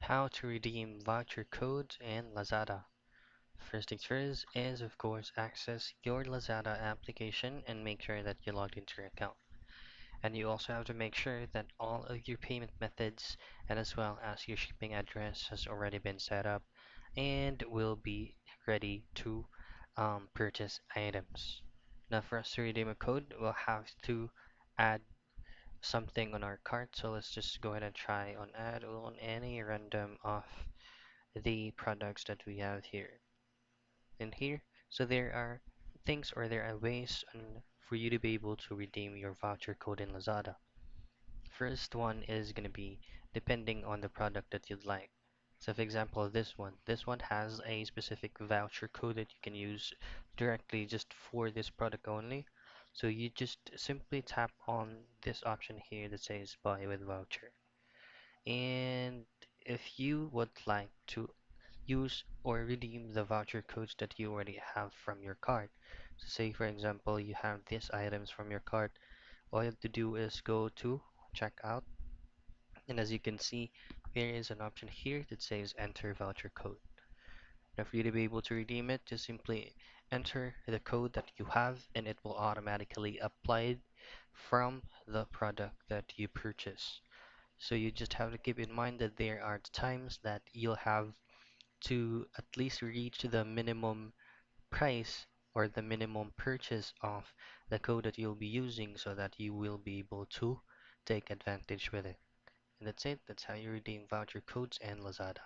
How to redeem voucher codes in Lazada. First things first is of course access your Lazada application and make sure that you logged into your account. And you also have to make sure that all of your payment methods and as well as your shipping address has already been set up and will be ready to purchase items. Now for us to redeem a code, we'll have to add something on our cart. So let's just go ahead and try on add on any random of the products that we have here in here. So there are things or there are ways for you to be able to redeem your voucher code in Lazada. First one is going to be depending on the product that you'd like. So for example, this one has a specific voucher code that you can use directly just for this product only. So you just simply tap on this option here that says buy with voucher. And if you would like to use or redeem the voucher codes that you already have from your card. So say for example you have these items from your card, all you have to do is go to checkout, and as you can see there is an option here that says enter voucher code. Now for you to be able to redeem it, just simply enter the code that you have and it will automatically apply it from the product that you purchase. So you just have to keep in mind that there are times that you'll have to at least reach the minimum price or the minimum purchase of the code that you'll be using so that you will be able to take advantage with it. And that's it. That's how you redeem voucher codes and Lazada.